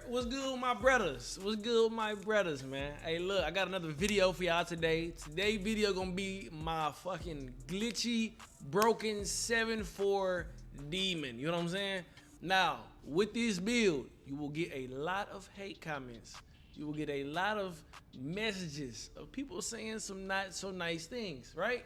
What's good with my brothers? What's good with my brothers, man? Hey, look, I got another video for y'all today. Today's video gonna be my fucking glitchy, broken 7-4 demon. You know what I'm saying? Now, with this build, you will get a lot of hate comments. You will get a lot of messages of people saying some not so nice things, right?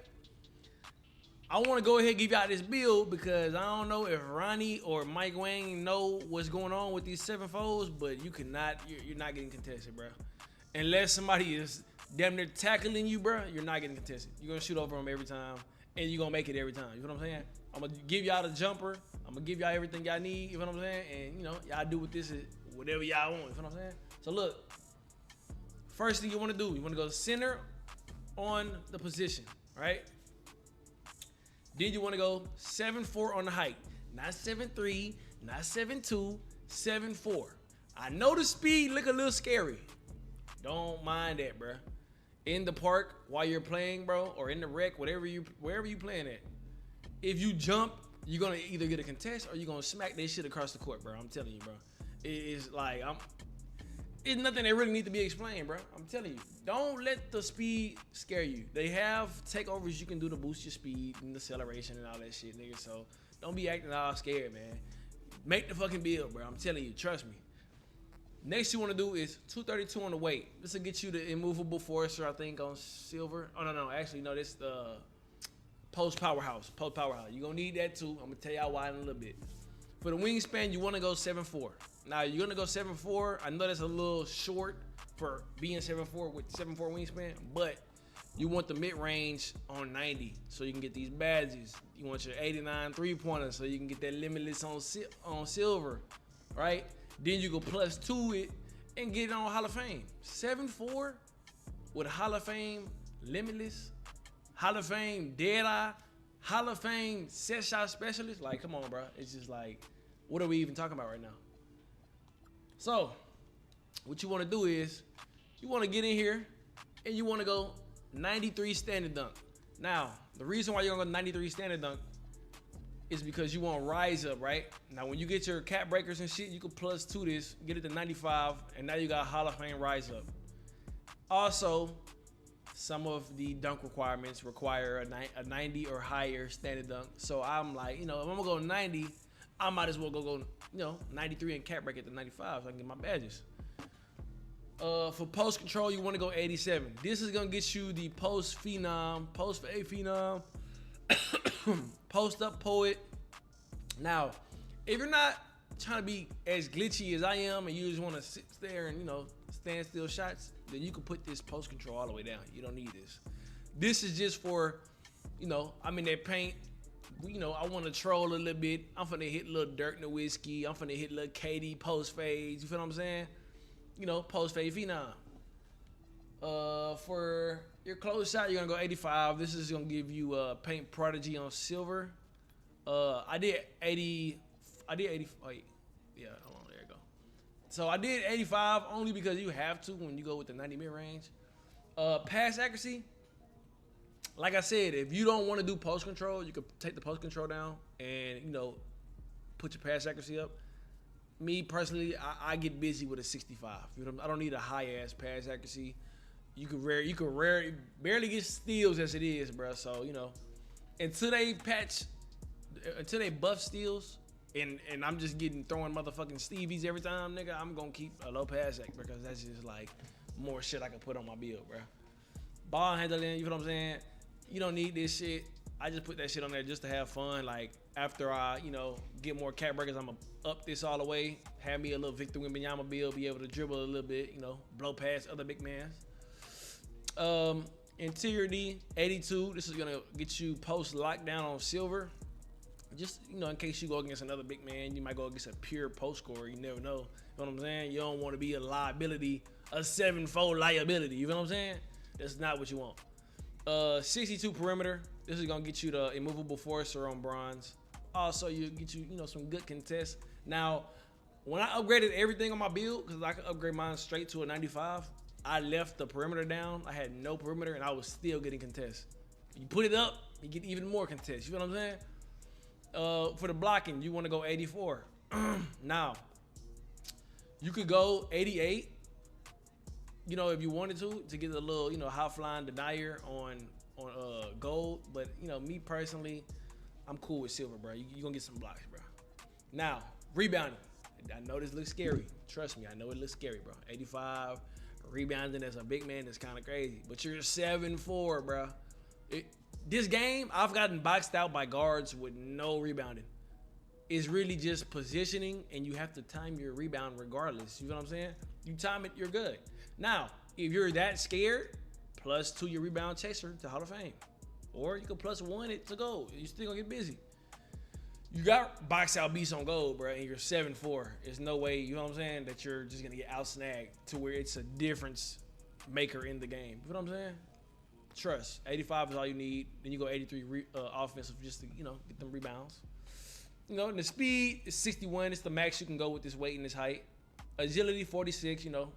I want to go ahead and give y'all this build because I don't know if Ronnie or Mike Wang know what's going on with these 7-4s, but you're not getting contested, bro. Unless somebody is damn near tackling you, bro, you're not getting contested. You're gonna shoot over them every time, and you're gonna make it every time. You know what I'm saying? I'm gonna give y'all the jumper. I'm gonna give y'all everything y'all need. You know what I'm saying? And y'all do with this whatever y'all want. You know what I'm saying? So look, first thing you want to do, you want to go center on the position, right? Then you want to go 7-4 on the height. Not 7-3, not 7-2, 7-4. I know the speed look a little scary. Don't mind that, bro. In the park while you're playing, bro, or in the rec, wherever you playing at. If you jump, you're gonna either get a contest or you're gonna smack that shit across the court, bro. I'm telling you, bro. It's like it's nothing that really need to be explained, bro. I'm telling you. Don't let the speed scare you. They have takeovers you can do to boost your speed and acceleration and all that shit, nigga. So don't be acting all scared, man. Make the fucking build, bro. I'm telling you. Trust me. Next you want to do is 232 on the weight. This will get you the immovable forcer, I think, on silver. Oh, no. Actually, no. This the post powerhouse. Post powerhouse. You're going to need that, too. I'm going to tell y'all why in a little bit. For the wingspan, you want to go 7-4. Now, you're going to go 7-4. I know that's a little short for being 7-4 with 7-4 wingspan, but you want the mid-range on 90 so you can get these badges. You want your 89 three-pointer so you can get that limitless on silver, right? Then you go +2 it and get it on Hall of Fame. 7-4 with Hall of Fame limitless, Hall of Fame Deadeye, Hall of Fame set shot specialist. Like, come on, bro. It's just like, what are we even talking about right now? So, what you want to do is, you want to get in here and you want to go 93 standard dunk. Now, the reason why you're going to go 93 standard dunk is because you want to rise up, right? Now, when you get your cap breakers and shit, you can +2 this, get it to 95, and now you got Hall of Fame rise up. Also, some of the dunk requirements require a 90 or higher standard dunk. So I'm like, if I'm going to go 90, I might as well go 93 and cap break at the 95 so I can get my badges. For post control, you want to go 87. This is gonna get you the post phenom, post for a phenom, post up poet. Now, if you're not trying to be as glitchy as I am and you just want to sit there and stand still shots, then you can put this post control all the way down. You don't need this. This is just for, I'm in that paint. I want to troll a little bit. I'm finna hit a little Dirk Nowitzki. I'm finna hit a little KD post fades. You feel what I'm saying? Post fade phenom. For your close shot, you're gonna go 85. This is gonna give you paint prodigy on silver. I did 80. Wait, yeah, hold on, there you go. So I did 85 only because you have to when you go with the 90 mid range. Pass accuracy. Like I said, if you don't want to do post control, you can take the post control down and put your pass accuracy up. Me personally, I get busy with a 65. I don't need a high ass pass accuracy. You can barely get steals as it is, bro. So until they buff steals, and I'm just throwing motherfucking Stevies every time, nigga, I'm gonna keep a low pass act because that's just like more shit I can put on my build, bro. Ball handling, you know what I'm saying? You don't need this shit. I just put that shit on there just to have fun. Like after I, get more cap breakers, I'm gonna up this all the way. Have me a little Victor Wembanyama build, be able to dribble a little bit, blow past other big mans. Interior D, 82. This is gonna get you post lockdown on silver. Just in case you go against another big man, you might go against a pure post scorer. You never know. You know what I'm saying? You don't want to be a liability, a 7-4 liability. You know what I'm saying? That's not what you want. 62 perimeter. This is gonna get you the immovable forcer on bronze. Also, you get you some good contests. Now, when I upgraded everything on my build, because I could upgrade mine straight to a 95, I left the perimeter down. I had no perimeter, and I was still getting contests. You put it up, you get even more contests. You know what I'm saying? For the blocking, you want to go 84. Now, You could go 88. You know, if you wanted to get a little, you know, high flying denier on gold. But you know, me personally, I'm cool with silver, bro. You gonna get some blocks, bro. Now, rebounding. I know this looks scary. Trust me, I know it looks scary, bro. 85 rebounding as a big man is kind of crazy. But you're 7'4", bro. This game, I've gotten boxed out by guards with no rebounding. It's really just positioning, and you have to time your rebound regardless. You know what I'm saying? You time it, you're good. Now, if you're that scared, +2 your rebound chaser to Hall of Fame. Or you can +1 it to gold. You still gonna get busy. You got box out beats on gold, bro, and you're 7'4". There's no way, you know what I'm saying, that you're just gonna get out snagged to where it's a difference maker in the game. You know what I'm saying? Trust. 85 is all you need. Then you go 83 offensive just to, you know, get them rebounds. You know, and the speed is 61. It's the max you can go with this weight and this height. Agility 46, you know,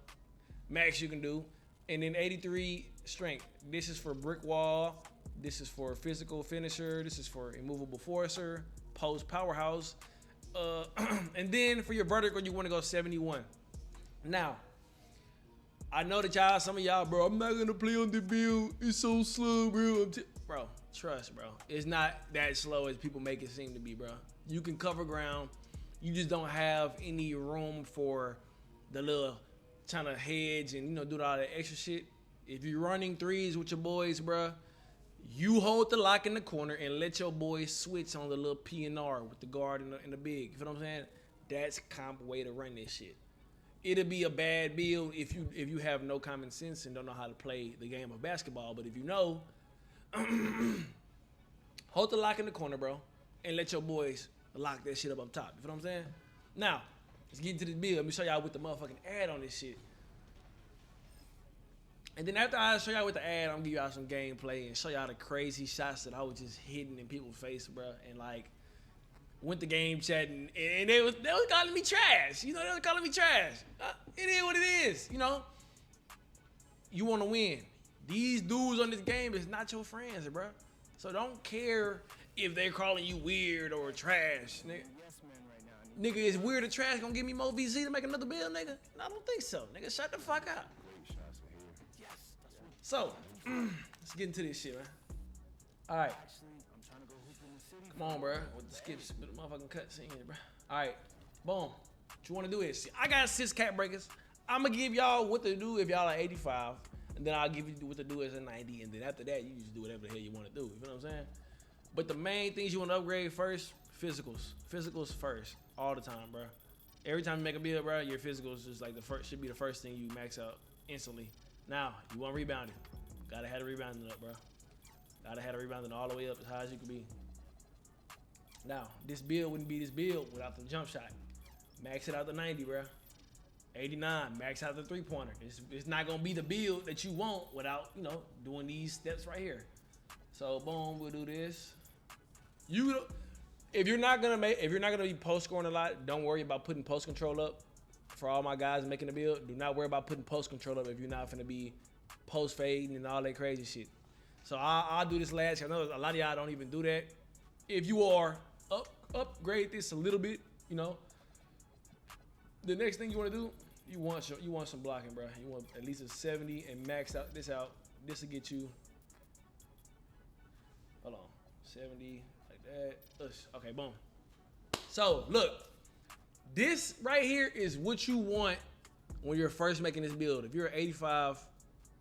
max you can do. And then 83 strength. This is for brick wall. This is for physical finisher. This is for immovable forcer, post powerhouse. And then for your vertical, you want to go 71. Now, I know that y'all, some of y'all, bro, I'm not gonna play on the build. It's so slow, bro. Bro, trust, bro. It's not that slow as people make it seem to be, bro. You can cover ground. You just don't have any room for the little trying to hedge and, you know, do all that extra shit. If you're running threes with your boys, bro, you hold the lock in the corner and let your boys switch on the little P&R with the guard and the big. You know what I'm saying? That's comp way to run this shit. It'll be a bad build if you have no common sense and don't know how to play the game of basketball. But if you know, hold the lock in the corner, bro, and let your boys lock that shit up top. You know what I'm saying? Now, let's get into this build. Let me show y'all with the motherfucking ad on this shit. And then after I show y'all with the ad, I'm gonna give y'all some gameplay and show y'all the crazy shots that I was just hitting in people's face, bro. And like, went to game chatting, and they was calling me trash. You know, they was calling me trash. It is what it is, you know. You want to win. These dudes on this game is not your friends, bro. So don't care if they're calling you weird or trash, nigga. Nigga, is weird or trash gonna give me more VZ to make another build, nigga? No, I don't think so. Nigga, shut the fuck up. So, let's get into this shit, man. All right. Come on, bro. With the skips, with the motherfucking cutscene here, bro. All right. Boom. What you want to do is, I got 6 cap breakers. I'm going to give y'all what to do if y'all are 85. And then I'll give you what to do as a 90. And then after that, you just do whatever the hell you want to do. You know what I'm saying? But the main things you want to upgrade first, physicals. Physicals first. All the time, bro. Every time you make a build, bro, your physicals just like should be the first thing you max out instantly. Now, you want rebounding. Gotta have the rebounding up, bro. Gotta have the rebounding all the way up as high as you can be. Now, this build wouldn't be this build without the jump shot. Max it out to 90, bro. 89, max out the three-pointer. It's not gonna be the build that you want without, you know, doing these steps right here. So, boom, we'll do this. If you're not gonna be post scoring a lot, don't worry about putting post control up. For all my guys making a build, do not worry about putting post control up if you're not gonna be post fading and all that crazy shit. So I'll do this last. I know a lot of y'all don't even do that. If you are upgrade this a little bit, you know. The next thing you want to do, you want some blocking, bro. You want at least a 70 and max out this out. This will get you. Hold on, 70 like that. Okay, boom. So look. This right here is what you want when you're first making this build. If you're 85,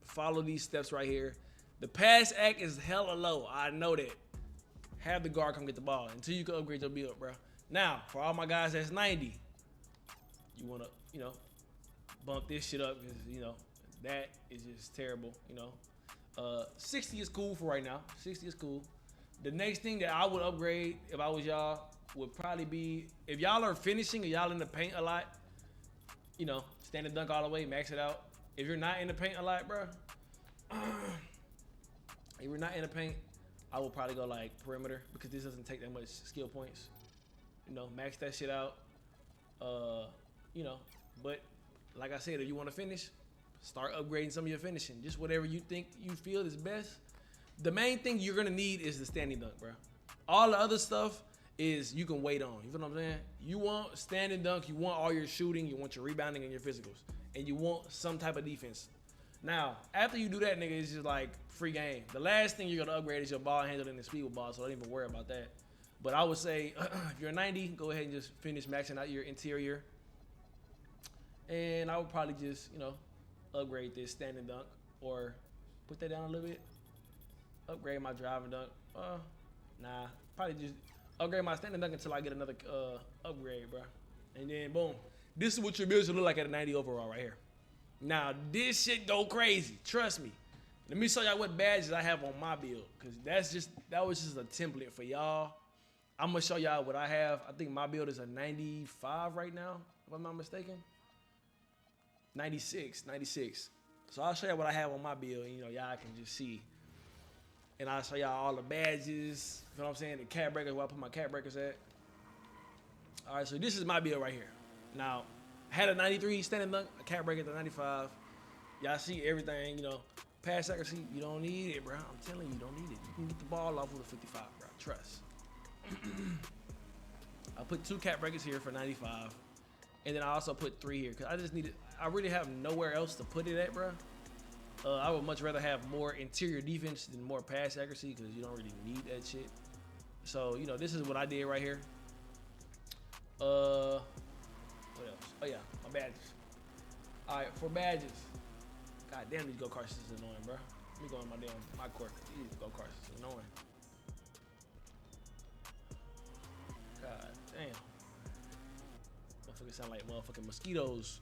follow these steps right here. The pass act is hella low. I know that. Have the guard come get the ball until you can upgrade your build, bro. Now, for all my guys that's 90, you want to, you know, bump this shit up because, you know, that is just terrible, you know. 60 is cool for right now. 60 is cool. The next thing that I would upgrade if I was y'all would probably be, if y'all are finishing or y'all in the paint a lot, you know, stand and dunk all the way, max it out. If you're not in the paint a lot, bro, if you're not in the paint, I will probably go like perimeter because this doesn't take that much skill points. You know, max that shit out. You know, but like I said, if you want to finish, start upgrading some of your finishing. Just whatever you think you feel is best. The main thing you're gonna need is the standing dunk, bro. All the other stuff is you can wait on. You feel what I'm saying? You want standing dunk, you want all your shooting, you want your rebounding and your physicals, and you want some type of defense. Now, after you do that, nigga, it's just like free game. The last thing you're gonna upgrade is your ball handling and speed with ball, so don't even worry about that. But I would say if you're a 90, go ahead and just finish maxing out your interior. And I would probably just, upgrade this standing dunk or put that down a little bit. Upgrade my driving dunk. Nah, probably just upgrade my standing dunk until I get another upgrade, bro. And then boom, this is what your build should look like at a 90 overall right here. Now this shit go crazy, trust me. Let me show y'all what badges I have on my build, cause that was just a template for y'all. I'm gonna show y'all what I have. I think my build is a 95 right now, if I'm not mistaken. 96. So I'll show y'all what I have on my build, and y'all can just see. And I'll show y'all all the badges, you know what I'm saying? The cat breakers, where I put my cat breakers at. All right, so this is my build right here. Now, I had a 93 standing dunk, a cat breaker at the 95. Y'all see everything, pass accuracy, you don't need it, bro. I'm telling you, you don't need it. You can get the ball off with a 55, bro, trust. I put 2 cat breakers here for 95. And then I also put 3 here, because I really have nowhere else to put it at, bro. I would much rather have more interior defense than more pass accuracy, because you don't really need that shit. So, this is what I did right here. What else? Oh yeah, my badges. All right, for badges. God damn, these go-karts is annoying, bro. Let me go in my court. These go-karts is annoying. God damn. Motherfuckers sound like motherfucking mosquitoes.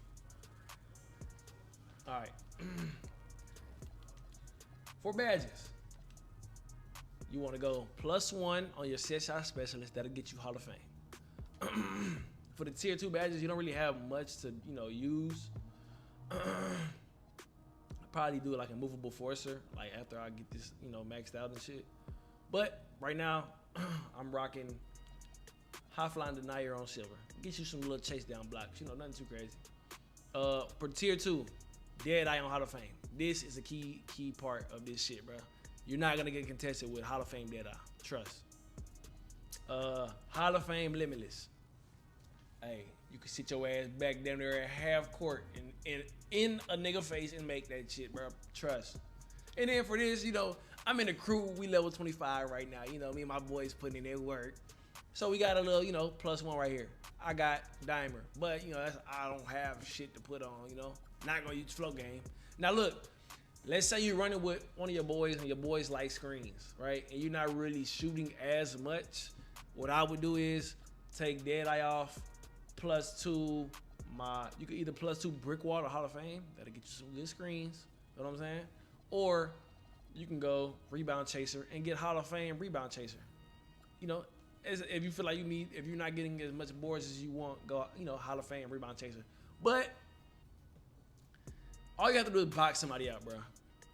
All right. For badges, you want to go +1 on your set shot specialist. That'll get you Hall of Fame. For the tier 2 badges, you don't really have much to use. I probably do like a movable forcer, like after I get this maxed out and shit. But right now, I'm rocking high flying denier on silver. Get you some little chase down blocks, nothing too crazy. For tier 2, dead eye on Hall of Fame. This is a key part of this shit, bro. You're not gonna get contested with Hall of Fame dead eye. Trust. Hall of Fame limitless. Hey, you can sit your ass back down there at half court and in a nigga face and make that shit, bro. Trust. And then for this, I'm in the crew. We level 25 right now. Me and my boys putting in their work. So we got a little, +1 right here. I got Dimer, but I don't have shit to put on. Not gonna use flow game. Now look, let's say you're running with one of your boys and your boys like screens, right? And you're not really shooting as much. What I would do is take dead eye off, +2 you can either +2 brick wall or Hall of Fame. That'll get you some good screens. You know what I'm saying? Or you can go rebound chaser and get Hall of Fame rebound chaser. If you feel like if you're not getting as much boards as you want, go, Hall of Fame rebound chaser. But all you have to do is box somebody out, bro.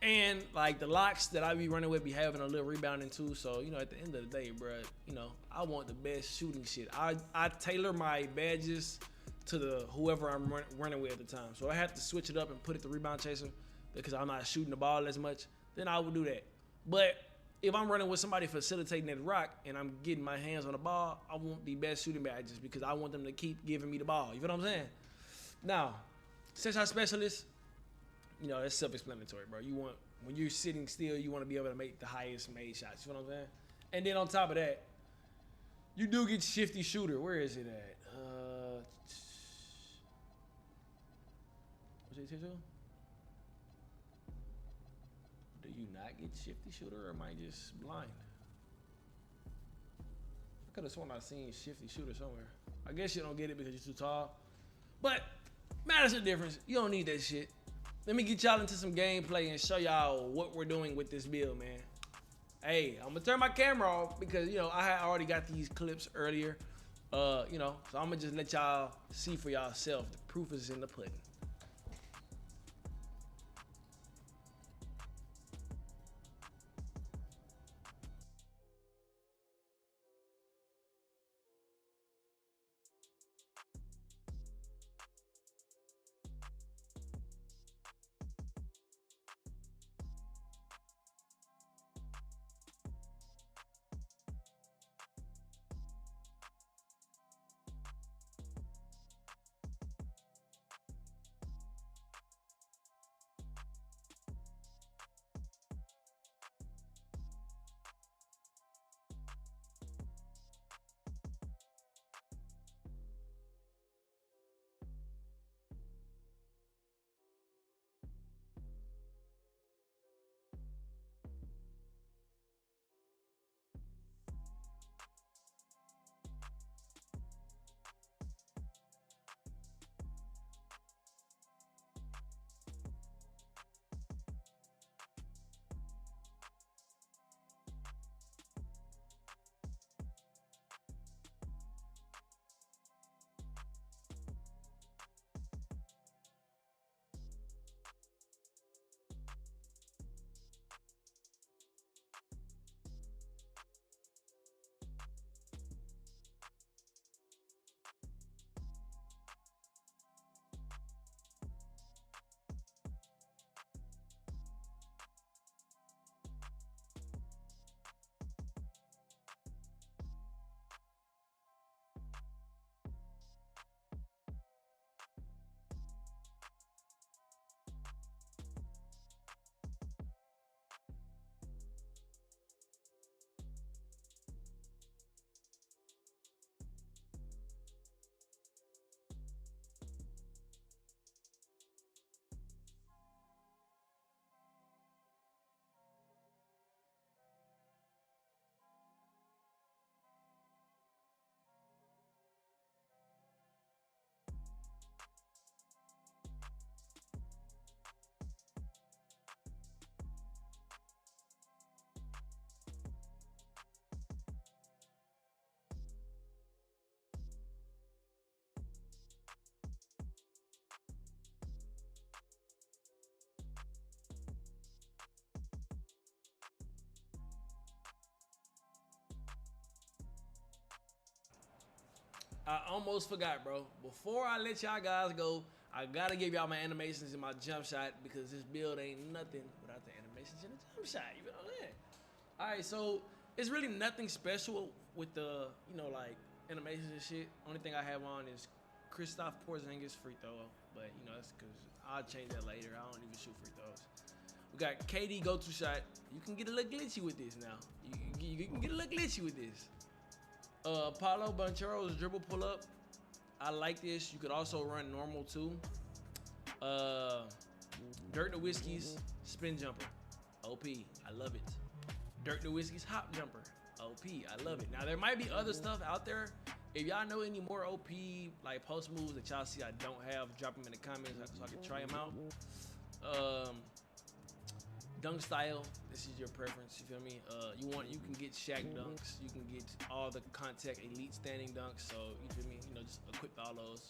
And like the locks that I be running with be having a little rebounding too. So, at the end of the day, bro, I want the best shooting shit. I tailor my badges to whoever I'm running with at the time. So I have to switch it up and put it to rebound chaser because I'm not shooting the ball as much. Then I would do that. But if I'm running with somebody facilitating that rock and I'm getting my hands on the ball, I want the best shooting badges because I want them to keep giving me the ball. You feel what I'm saying? Now, set shot specialist, that's self-explanatory, bro. When you're sitting still, you want to be able to make the highest made shots. You know what I'm saying? And then on top of that, you do get shifty shooter. Where is it at? What's it, Tizu? Do you not get shifty shooter, or am I just blind? I could have sworn I seen shifty shooter somewhere. I guess you don't get it because you're too tall. But matters the difference. You don't need that shit. Let me get y'all into some gameplay and show y'all what we're doing with this build, man. Hey, I'm gonna turn my camera off because I had already got these clips earlier. So I'm gonna just let y'all see for yourself. The proof is in the pudding. I almost forgot, bro. Before I let y'all guys go, I gotta give y'all my animations in my jump shot because this build ain't nothing without the animations in the jump shot. You know what I'm saying? All right, so it's really nothing special with the, you know, like animations and shit. Only thing I have on is Kristaps Porzingis free throw, but you know that's because I'll change that later. I don't even shoot free throws. We got KD go-to shot. You can get a little glitchy with this now. You can get a little glitchy with this. Paulo Banchero's dribble pull up. I like this. You could also run normal too. Dirk Nowitzki's spin jumper. OP. I love it. Dirk Nowitzki's hop jumper. OP. I love it. Now there might be other stuff out there. If y'all know any more OP like post moves that y'all see I don't have, drop them in the comments so I can try them out. Dunk style, this is your preference, you feel me? You can get Shaq dunks, you can get all the contact elite standing dunks, so you feel me? You know, just equip all those.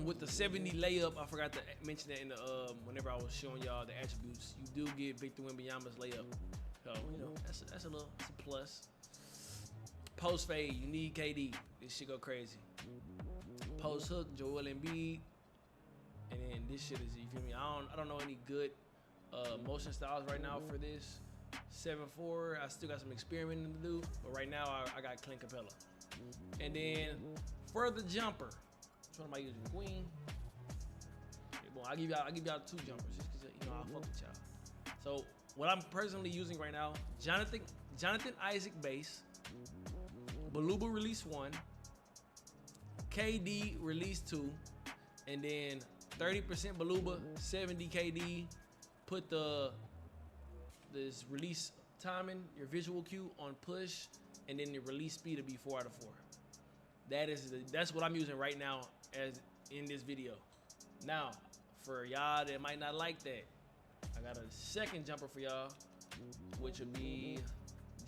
With the 70 layup, I forgot to mention that in the whenever I was showing y'all the attributes, you do get Victor Wembanyama's layup. So, you know, that's a plus. Post fade, you need KD. This shit go crazy. Post hook, Joel Embiid. And then this shit is, you feel me? I don't know any good motion styles right now for this 7-4. I still got some experimenting to do, but right now I got Clint Capella. And then for the jumper, which one am I using? Queen. Well, I give y'all two jumpers just because you know I fuck with y'all. So what I'm personally using right now, Jonathan Isaac base, Baluba release 1, KD release 2, and then 30% Baluba, 70 KD. Put this release timing, your visual cue on push, and then the release speed will be 4 out of 4. That's what I'm using right now as in this video. Now, for y'all that might not like that, I got a second jumper for y'all, which would be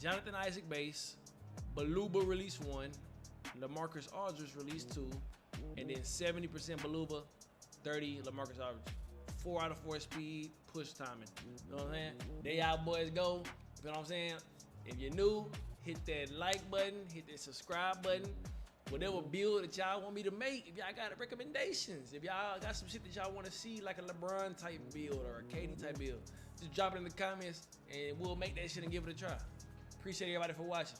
Jonathan Isaac base, Baluba release 1, LaMarcus Aldridge release 2, and then 70% Baluba, 30 LaMarcus Aldridge. 4 out of 4 speed, push timing. You know what I'm saying? There y'all boys go. You know what I'm saying? If you're new, hit that like button, hit that subscribe button. Whatever build that y'all want me to make, if y'all got recommendations, if y'all got some shit that y'all want to see, like a LeBron type build or a KD type build, just drop it in the comments and we'll make that shit and give it a try. Appreciate everybody for watching.